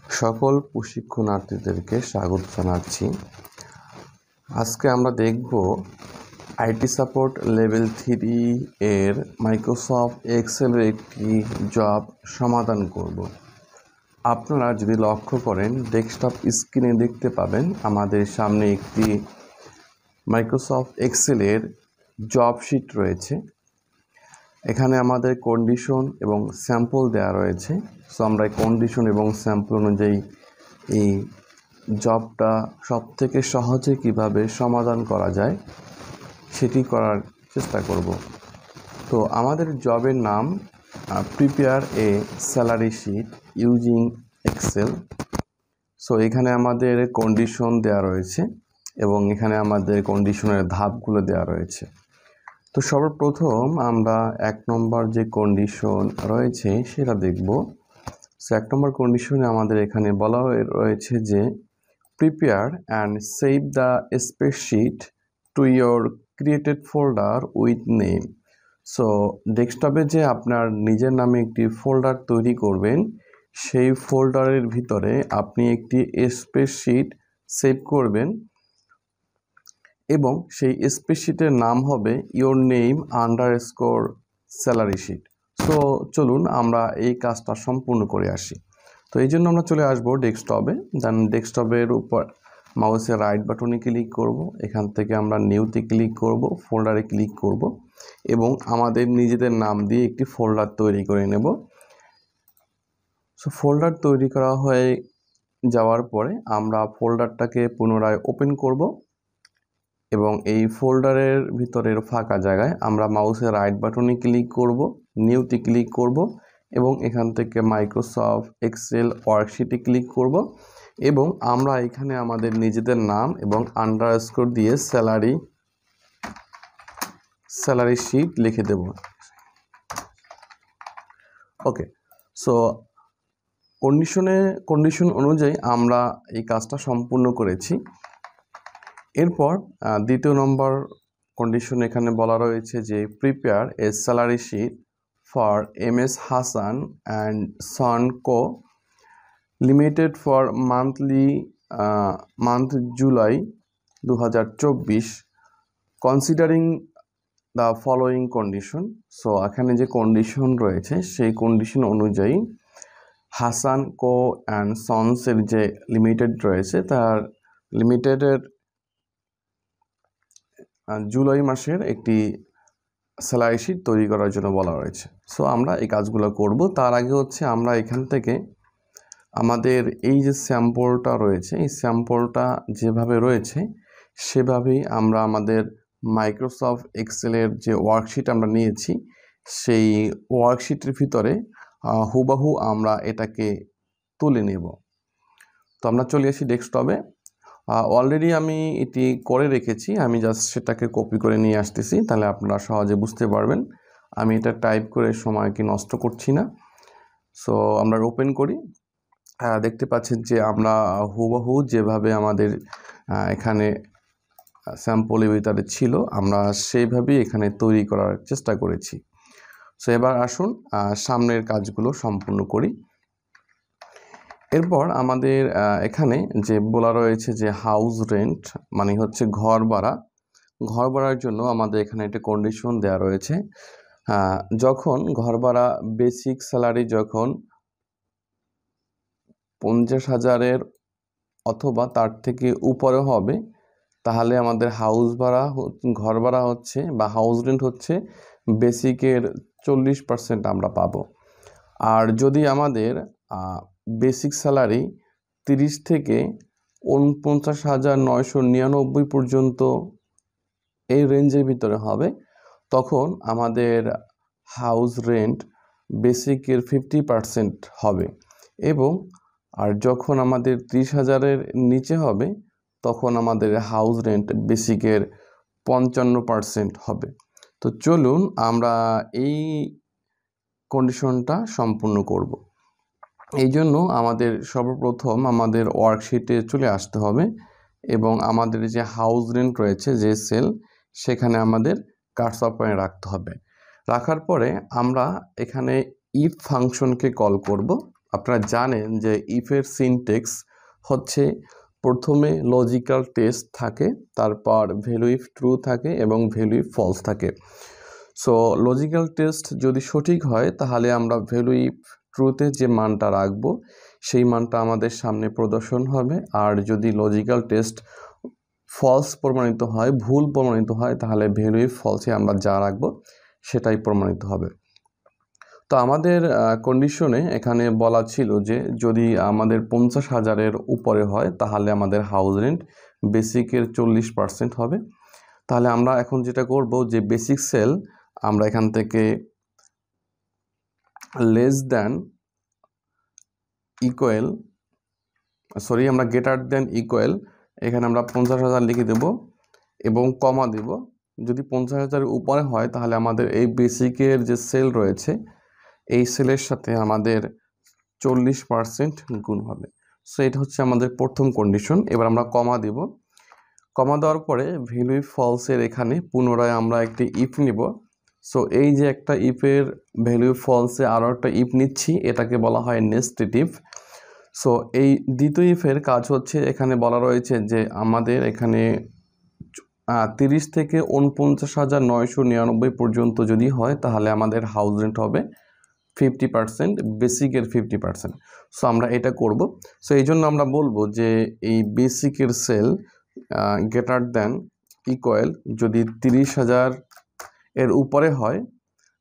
সকল প্রশিক্ষণার্থীদেরকে স্বাগত জানাচ্ছি। আজকে আমরা দেখব আইটি সাপোর্ট লেভেল 3 এর মাইক্রোসফট এক্সেলের একটি জব সমাধান করব। আপনারা যদি লক্ষ্য করেন ডেস্কটপ স্ক্রিনে দেখতে পাবেন আমাদের সামনে একটি মাইক্রোসফট এক্সেলের জব শিট রয়েছে। এখানে আমাদের কন্ডিশন এবং স্যাম্পল দেওয়া রয়েছে। সো আমরা কন্ডিশন এবং স্যাম্পল অনুযায়ী এই জবটা সবথেকে সহজে কিভাবে সমাধান করা যায় সেটি করার চেষ্টা করব। তো আমাদের জবের নাম prepare a salary sheet using excel. So এখানে আমাদের কন্ডিশন দেওয়া রয়েছে এবং এখানে আমাদের কন্ডিশনের ধাপগুলো দেওয়া রয়েছে। তো সর্বপ্রথম আমরা 1 নম্বর যে কন্ডিশন রয়েছে সেটা দেখব। সো 1 নম্বর কন্ডিশনে আমাদের এখানে বলা রয়েছে যে prepare and save the spreadsheet to your created folder with name. So ডেস্কটপে যে আপনার নিজের নামে একটি ফোল্ডার তৈরি করবেন, সেই ফোল্ডারের ভিতরে আপনি একটি স্প্রেডশিট সেভ করবেন এবং সেই স্প্রেডশিটের নাম হবে your name underscore salary sheet. So চলুন আমরা এই কাজটা সম্পূর্ণ করে আসি। তো এই জন্য আমরা চলে আসবো ডেস্কটপে। দেন ডেস্কটপের উপর মাউসের রাইট বাটনে ক্লিক করব। এখান থেকে আমরা নিউতে ক্লিক করব, ফোল্ডারে ক্লিক করব এবং আমাদের নিজেদের নাম দিয়ে একটি ফোল্ডার তৈরি করে নেব। সো ফোল্ডার তৈরি করা হয়ে যাওয়ার পরে আমরা ফোল্ডারটাকে পুনরায় ওপেন করব এবং এই ফোল্ডারের ভিতরের ফাঁকা জায়গায় আমরা মাউসের রাইট বাটনে ক্লিক করব, নিউতে ক্লিক করব এবং এখান থেকে মাইক্রোসফট এক্সেল ওয়ার্কশিটে ক্লিক করব এবং আমরা এখানে আমাদের নিজেদের নাম এবং আন্ডারস্কোর দিয়ে স্যালারি শিট লিখে দেব। ওকে, সো কন্ডিশন অনুযায়ী আমরা এই কাজটা সম্পূর্ণ করেছি। এরপর 2 নম্বর কন্ডিশন এখানে বলা রয়েছে যে prepare a salary sheet for MS Hasan and son co limited for month July 2024 considering the following condition. So এখানে যে কন্ডিশন রয়েছে সেই কন্ডিশন অনুযায়ী হাসান কো অ্যান্ড সন্সের যে লিমিটেড রয়েছে তার লিমিটেডের জুলাই মাসের একটি স্যালারি শিট তৈরি করার জন্য বলা রয়েছে। সো আমরা এই কাজগুলো করব। তার আগে হচ্ছে আমরা এখান থেকে আমাদের এই যে স্যাম্পলটা রয়েছে এই স্যাম্পলটা যেভাবে রয়েছে সেভাবেই আমরা আমাদের মাইক্রোসফট এক্সেলের যে ওয়ার্কশিট আমরা নিয়েছি সেই ওয়ার্কশিটের ভিতরে হুবহু আমরা এটাকে তুলে নেব। তো আমরা চলে আসি ডেস্কটপে। অলরেডি আমি এটি করে রেখেছি, আমি জাস্ট সেটাকে কপি করে নিয়ে আসতেছি, তাহলে আপনারা সহজে বুঝতে পারবেন আমি এটা টাইপ করে সময় কি নষ্ট করছি না। সো আমরা ওপেন করি। দেখতে পাচ্ছেন যে আমরা হুবহু যেভাবে আমাদের এখানে স্যাম্পলের ভিতরে ছিল আমরা সেইভাবেই এখানে তৈরি করার চেষ্টা করেছি। সো এবার আসুন সামনের কাজগুলো সম্পূর্ণ করি। এরপর আমাদের এখানে যে বলা রয়েছে যে হাউস রেন্ট মানে হচ্ছে ঘর ভাড়ার জন্য আমাদের এখানে একটা কন্ডিশন দেওয়া রয়েছে। যখন ঘর ভাড়া বেসিক স্যালারি যখন 50,000-এর অথবা তার থেকে উপরে হবে তাহলে আমাদের ঘর ভাড়া হচ্ছে বা হাউস রেন্ট হচ্ছে বেসিকের 40% আমরা পাবো। আর যদি আমাদের বেসিক স্যালারি 30 থেকে 49,999 পর্যন্ত এই রেঞ্জের ভিতরে হবে তখন আমাদের হাউস রেন্ট বেসিকের 50% হবে এবং আর যখন আমাদের 30,000-এর নিচে হবে তখন আমাদের হাউস রেন্ট বেসিকের 55% হবে। তো চলুন আমরা এই কন্ডিশনটা সম্পূর্ণ করব। এই জন্য আমাদের সর্বপ্রথম আমাদের ওয়ার্কশিটে চলে আসতে হবে এবং আমাদের যে হাউস রেন্ট রয়েছে যে সেল সেখানে আমাদের কার্সর পয়েন্ট রাখতে হবে। রাখার পরে আমরা এখানে ইফ ফাংশনকে কল করব আপনারা জানেন যে ইফের সিনট্যাক্স হচ্ছে প্রথমে লজিক্যাল টেস্ট থাকে, তারপর ভ্যালু ইফ ট্রু থাকে এবং ভ্যালু ইফ ফলস থাকে। সো লজিক্যাল টেস্ট যদি সঠিক হয় তাহলে আমরা ভ্যালু ইফ ট্রুতে যে মানটা রাখবো সেই মানটা আমাদের সামনে প্রদর্শন হবে। আর যদি লজিক্যাল টেস্ট ফলস প্রমাণিত হয়, ভুল প্রমাণিত হয়, তাহলে ভ্যালু ইফ ফলসে আমরা যা রাখবো সেটাই প্রমাণিত হবে। তো আমাদের কন্ডিশনে এখানে বলা ছিল যে যদি আমাদের 50,000-এর উপরে হয় তাহলে আমাদের হাউস রেন্ট বেসিকের 40% হবে। তাহলে আমরা এখন যেটা করব যে বেসিক সেল আমরা এখান থেকে লেস দ্যান ইকুয়াল আমরা গ্রেটার দ্যান ইকুয়াল এখানে আমরা 50,000 লিখে দেব এবং কমা দেব। যদি 50,000-এর উপরে হয় তাহলে আমাদের এই বেসিকের যে সেল রয়েছে এই সেলের সাথে আমাদের 40% গুণ হবে। সো এটা হচ্ছে আমাদের প্রথম কন্ডিশন। এবার আমরা কমা দেব। কমা দেওয়ার পরে ভ্যালু ইফ ফলসের এখানে পুনরায় আমরা একটি ইফ নিব। সো এই যে একটা ইফের ভ্যালু ইফ ফলসে আরও একটা ইফ নিচ্ছি, এটাকে বলা হয় নেস্টেড ইফ। সো এই দ্বিতীয় ইফের কাজ হচ্ছে এখানে বলা রয়েছে যে আমাদের এখানে 30 থেকে 49,999 পর্যন্ত যদি হয় তাহলে আমাদের হাউস রেন্ট হবে 50%, বেসিকের 50%। সো আমরা এটা করব। সো এই জন্য আমরা বলবো যে এই বেসিকের সেল গ্রেটার দ্যান ইকুয়াল যদি 30,000 এর উপরে হয়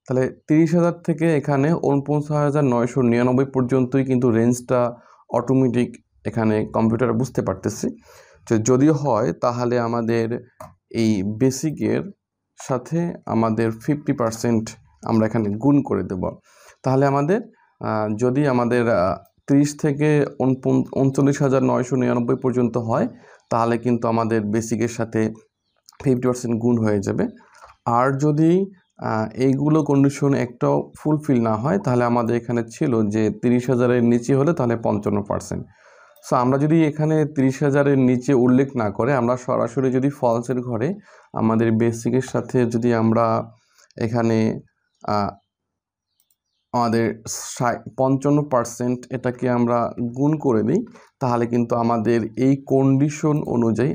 তাহলে 30,000 থেকে এখানে 49,999 পর্যন্তই কিন্তু রেঞ্জটা অটোমেটিক এখানে কম্পিউটার বুঝতে পারতেছি। তো যদি হয় তাহলে আমাদের এই বেসিকের সাথে আমাদের 50% আমরা এখানে গুণ করে দেব। তাহলে আমাদের যদি আমাদের 30 থেকে 39,999 পর্যন্ত হয় তাহলে কিন্তু আমাদের বেসিকের সাথে 50% গুণ হয়ে যাবে। আর যদি এইগুলো কন্ডিশন একটাও ফুলফিল না হয় তাহলে আমাদের এখানে ছিল যে 30,000-এর নিচে হলে তাহলে 55%। সো আমরা যদি এখানে 30,000-এর নিচে উল্লেখ না করে আমরা সরাসরি যদি ফলসের ঘরে আমাদের বেসিকের সাথে যদি আমরা এখানে আমাদের 55% এটাকে আমরা গুণ করে দিই তাহলে কিন্তু আমাদের এই কন্ডিশন অনুযায়ী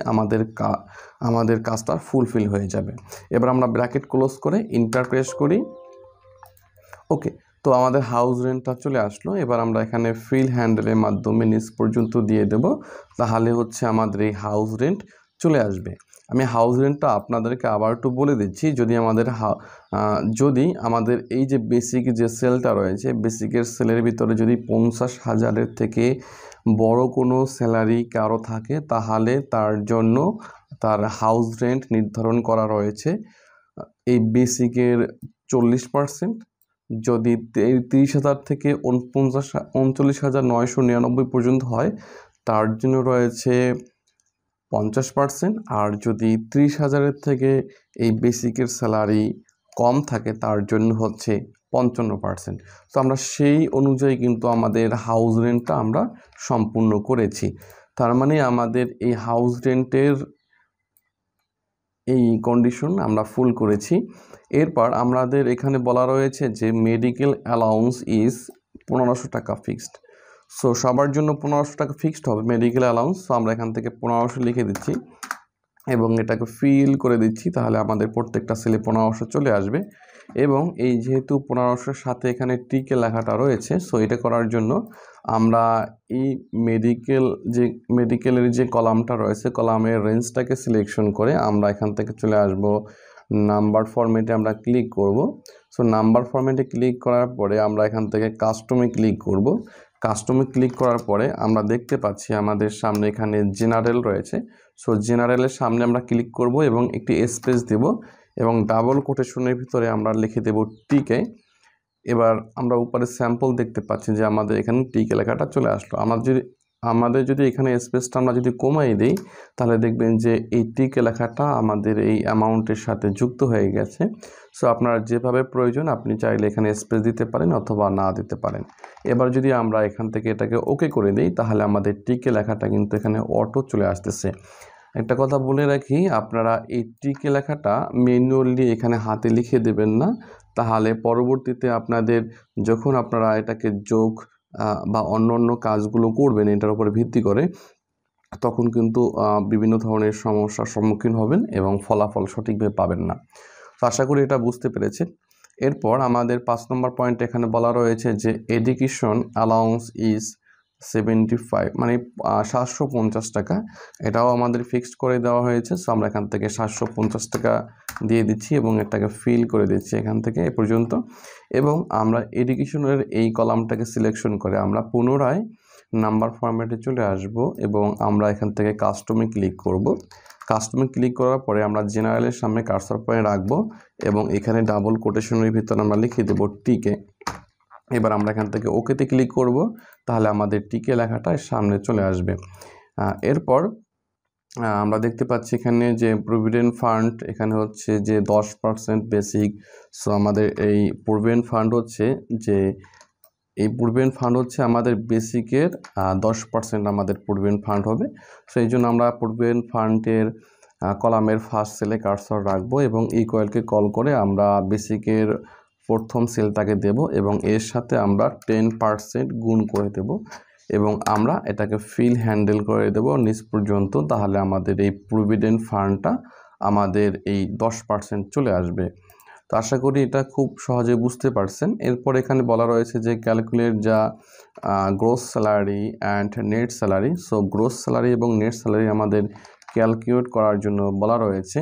আমাদের কাজটা ফুলফিল হয়ে যাবে। এবার আমরা ব্র্যাকেট ক্লোজ করে ইন্টার প্রেস করি। ওকে, তো আমাদের হাউস রেন্টটা চলে আসলো। এবার আমরা এখানে ফিল হ্যান্ডেলের মাধ্যমে নিচ পর্যন্ত দিয়ে দেব, তাহলে হচ্ছে আমাদের এই হাউস রেন্ট চলে আসবে। আমি হাউস রেন্টটা আপনাদেরকে আবার একটু বলে দিচ্ছি। যদি আমাদের এই যে বেসিক যে সেলটা রয়েছে, বেসিকের সেলের ভিতরে যদি 50,000-এর থেকে বড় কোনো স্যালারি কারো থাকে তাহলে তার জন্য তার হাউস রেন্ট নির্ধারণ করা রয়েছে এই বেসিকের 40%। যদি 30,000 থেকে 39,999 পর্যন্ত হয় তার জন্য রয়েছে 50%। আর যদি 30,000-এর থেকে এই বেসিকের স্যালারি কম থাকে তার জন্য হচ্ছে 55%। তো আমরা সেই অনুযায়ী কিন্তু আমাদের হাউস রেন্টটা আমরা সম্পূর্ণ করেছি। তার মানে আমাদের এই হাউস রেন্টের এই কন্ডিশন আমরা ফুল করেছি। এরপর আমাদের এখানে বলা রয়েছে যে মেডিকেল অ্যালাউন্স ইজ 1500 টাকা ফিক্সড। সো সবার জন্য 1500 টাকা ফিক্সড হবে মেডিকেল অ্যালাউন্স। সো আমরা এখান থেকে 1500 লিখে দিচ্ছি এবং এটাকে ফিল করে দিচ্ছি, তাহলে আমাদের প্রত্যেকটা সেলে 1500 চলে আসবে। এবং এই যেহেতু 1500-এর সাথে এখানে টিকে লেখাটা রয়েছে, সো এটা করার জন্য আমরা এই মেডিকেলের যে কলামটা রয়েছে কলামের রেঞ্জটাকে সিলেকশন করে আমরা এখান থেকে চলে আসব নাম্বার ফরম্যাটে আমরা ক্লিক করব। সো নাম্বার ফরম্যাটে ক্লিক করার পরে আমরা এখান থেকে কাস্টমে ক্লিক করব। কাস্টমে ক্লিক করার পরে আমরা দেখতে পাচ্ছি আমাদের সামনে এখানে জেনারেল রয়েছে। সো জেনারেলের সামনে আমরা ক্লিক করব এবং একটি স্পেস দেব এবং ডাবল কোটেশনের ভিতরে আমরা লিখে দেব টিকে। এবার আমরা উপরে স্যাম্পল দেখতে পাচ্ছি যে আমাদের এখানে টিকে লেখাটা চলে আসলো। আমাদের যদি এখানে স্পেসটা আমরা যদি কমাই দিই তাহলে দেখবেন যে এই টিকে লেখাটা আমাদের এই অ্যামাউন্টের সাথে যুক্ত হয়ে গেছে। সো আপনার যেভাবে প্রয়োজন আপনি চাইলে এখানে স্পেস দিতে পারেন অথবা না দিতে পারেন। এবার যদি আমরা এখান থেকে এটাকে ওকে করে দিই তাহলে আমাদের টিকে লেখাটা কিন্তু এখানে অটো চলে আসতেছে। একটা কথা বলে রাখি, আপনারা এই টিকে লেখাটা ম্যানুয়ালি এখানে হাতে লিখে দেবেন না, তাহলে পরবর্তীতে আপনাদের যখন আপনারা এটাকে যোগ বা অন্য কাজগুলো করবেন এটার উপরে ভিত্তি করে, তখন কিন্তু বিভিন্ন ধরনের সমস্যার সম্মুখীন হবেন এবং ফলাফল সঠিকভাবে পাবেন না। তো আশা করি এটা বুঝতে পেরেছেন। এরপর আমাদের 5 নম্বর পয়েন্ট এখানে বলা রয়েছে যে এডুকেশন অ্যালাউন্স ইজ 75, মানে 750 টাকা। এটাও আমাদের ফিক্সড করে দেওয়া হয়েছে। সো আমরা এখান থেকে 750 টাকা দিয়ে দিচ্ছি এবং এটাকে ফিল করে দিচ্ছি এখান থেকে এ পর্যন্ত। এবং আমরা এডুকেশনের এই কলামটাকে সিলেকশন করে আমরা পুনরায় নাম্বার ফরম্যাটে চলে আসব এবং আমরা এখান থেকে কাস্টমে ক্লিক করব। কাস্টমে ক্লিক করার পরে আমরা জেনারেলের সামনে কার্সর পয়েন্ট রাখবো এবং এখানে ডাবল কোটেশনের ভিতরে আমরা লিখে দেবো টিকে। এবার আমরা এখান থেকে ওকেতে ক্লিক করব, তাহলে আমাদের টিকে লেখাটা সামনে চলে আসবে। এরপর আমরা দেখতে পাচ্ছি এখানে যে প্রভিডেন্ট ফান্ড এখানে হচ্ছে যে 10% বেসিক। সো আমাদের এই প্রভিডেন্ট ফান্ড হচ্ছে যে আমাদের বেসিকের 10% আমাদের প্রভিডেন্ট ফান্ড হবে। সো এই জন্য আমরা প্রভিডেন্ট ফান্ডের কলামের ফার্স্ট সেলে কার্সর রাখবো এবং ইকুয়ালকে কল করে আমরা বেসিকের প্রথম সেলটাকে দেব এবং এর সাথে আমরা 10% গুণ করে দেব এবং আমরা এটাকে ফিল হ্যান্ডেল করে দেব নিচ পর্যন্ত। তাহলে আমাদের এই প্রভিডেন্ট ফান্ডটা আমাদের এই 10% চলে আসবে। তো আশা করি এটা খুব সহজে বুঝতে পারছেন। এরপর এখানে বলা রয়েছে যে ক্যালকুলেট যা gross salary and net salary. So gross salary এবং নেট স্যালারি আমাদের ক্যালকুলেট করার জন্য বলা রয়েছে।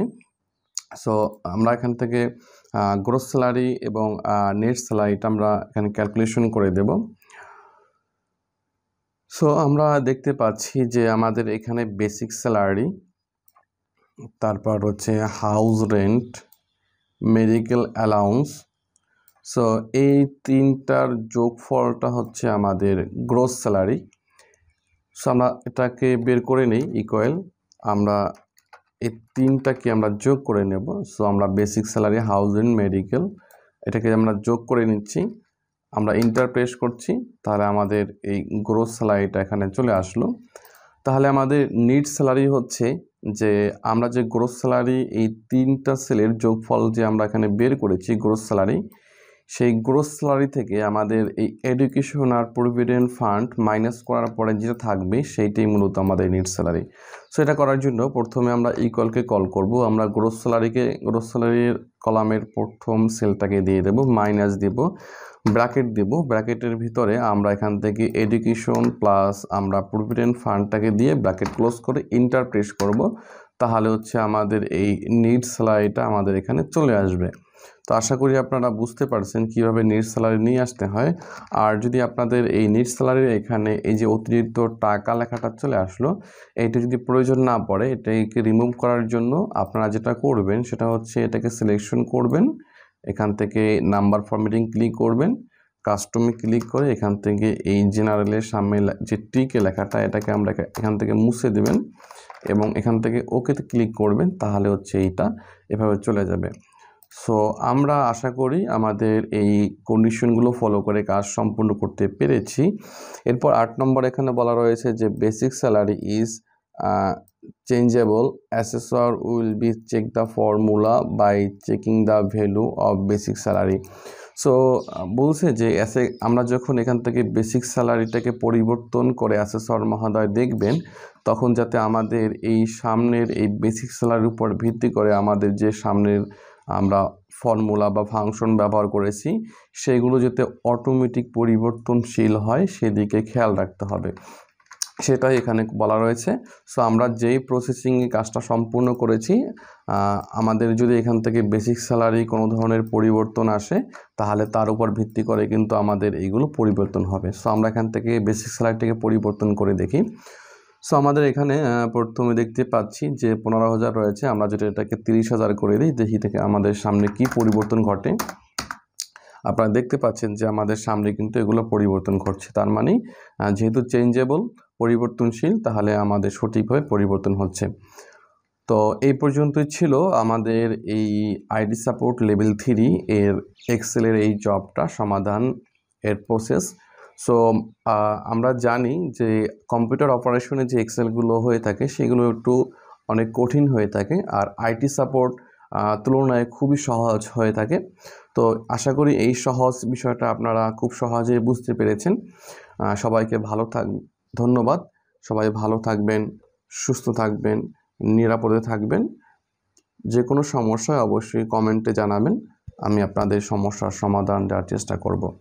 সো আমরা এখান থেকে গ্রোস স্যালারি এবং নেট স্যালারিটা আমরা এখানে ক্যালকুলেশন করে দেব। সো আমরা দেখতে পাচ্ছি যে আমাদের এখানে বেসিক স্যালারি, তারপর হচ্ছে house rent, medical allowance. So এই তিনটার যোগফলটা হচ্ছে আমাদের গ্রোস স্যালারি। সো আমরা এটাকে বের করে নিই ইকুয়াল, আমরা এই তিনটাকে আমরা যোগ করে নেব। সো আমরা basic salary, house rent, medical এটাকে আমরা যোগ করে নিচ্ছি, আমরা ইন্টার প্রেস করছি, তাহলে আমাদের এই গ্রোস স্যালারিটা এখানে চলে আসলো। তাহলে আমাদের নিট স্যালারি হচ্ছে যে আমরা যে গ্রোস স্যালারি এই তিনটা সেলের যোগফল যে আমরা এখানে বের করেছি গ্রোস স্যালারি, সেই গ্রোস স্যালারি থেকে আমাদের এই এডুকেশন আর প্রভিডেন্ট ফান্ড মাইনাস করার পরে যেটা থাকবে সেইটাই মূলত আমাদের নিট স্যালারি। সো এটা করার জন্য প্রথমে আমরা ইকুয়ালকে কল করব, আমরা গ্রোস স্যালারির কলামের প্রথম সেলটাকে দিয়ে দেব, মাইনাস দেব, ব্র্যাকেট দেব, ব্র্যাকেটের ভিতরে আমরা এখান থেকে এডুকেশন প্লাস আমরা প্রভিডেন্ট ফান্ডটাকে দিয়ে ব্র্যাকেট ক্লোজ করে ইন্টার প্রেস করব, তাহলে হচ্ছে আমাদের এই নিট স্যালারিটা আমাদের এখানে চলে আসবে। তো আশা করি আপনারা বুঝতে পারছেন কিভাবে নিট স্যালারি নিয়ে আসতে হয়। আর যদি আপনাদের এই নিট স্যালারির এখানে এই যে অতিরিক্ত টাকা লেখাটা চলে আসলো, এইটা যদি প্রয়োজন না পড়ে, এটাকে রিমুভ করার জন্য আপনারা যেটা করবেন সেটা হচ্ছে এটাকে সিলেকশন করবেন, এখান থেকে নাম্বার ফরম্যাটিং ক্লিক করবেন, কাস্টমে ক্লিক করে এখান থেকে এই জেনারেলের সামনে যে টিকে লেখাটা এটাকে আমরা এখান থেকে মুছে দেবেন এবং এখান থেকে ওকেতে ক্লিক করবেন, তাহলে হচ্ছে এইটা এভাবে চলে যাবে। সো আমরা আশা করি আমাদের এই কন্ডিশনগুলো ফলো করে কাজ সম্পূর্ণ করতে পেরেছি। এরপর 8 নম্বর এখানে বলা রয়েছে যে basic salary is changeable, assessor will be check the formula by checking the value of basic salary. So বলছে যে আমরা যখন এখান থেকে বেসিক স্যালারিটাকে পরিবর্তন করে অ্যাসেসর মহোদয় দেখবেন, তখন যাতে আমাদের এই সামনের এই বেসিক স্যালারির উপর ভিত্তি করে আমাদের যে সামনের আমরা ফর্মুলা বা ফাংশন ব্যবহার করেছি সেগুলো যাতে অটোমেটিক পরিবর্তনশীল হয় সেদিকে খেয়াল রাখতে হবে, সেটাই এখানে বলা রয়েছে। সো আমরা যেই প্রসেসিংয়ে কাজটা সম্পূর্ণ করেছি, আমাদের যদি এখান থেকে বেসিক স্যালারি কোনো ধরনের পরিবর্তন আসে তাহলে তার উপর ভিত্তি করে কিন্তু আমাদের এইগুলো পরিবর্তন হবে। সো আমরা এখান থেকে বেসিক স্যালারিটাকে পরিবর্তন করে দেখি। সো আমাদের এখানে প্রথমে দেখতে পাচ্ছি যে 15,000 রয়েছে, আমরা যদি এটাকে 30,000 করে দিই, দেখি থেকে আমাদের সামনে কি পরিবর্তন ঘটে। আপনারা দেখতে পাচ্ছেন যে আমাদের সামনে কিন্তু এগুলো পরিবর্তন ঘটছে, তার মানে যেহেতু চেঞ্জেবল পরিবর্তনশীল তাহলে আমাদের সঠিকভাবে পরিবর্তন হচ্ছে। তো এই পর্যন্তই ছিল আমাদের এই আইটি সাপোর্ট লেভেল 3 এর এক্সেলের এই জবটা সমাধান এর প্রসেস। সো আমরা জানি যে কম্পিউটার অপারেশনে যে এক্সেলগুলো হয়ে থাকে সেগুলো একটু অনেক কঠিন হয়ে থাকে, আর আইটি সাপোর্ট তুলনায় খুবই সহজ হয়ে থাকে। তো আশা করি এই সহজ বিষয়টা আপনারা খুব সহজেই বুঝতে পেরেছেন। সবাইকে ধন্যবাদ। সবাই ভালো থাকবেন, সুস্থ থাকবেন, নিরাপদে থাকবেন। যে কোনো সমস্যায় অবশ্যই কমেন্টে জানাবেন, আমি আপনাদের সমস্যার সমাধান দেওয়ার চেষ্টা করব।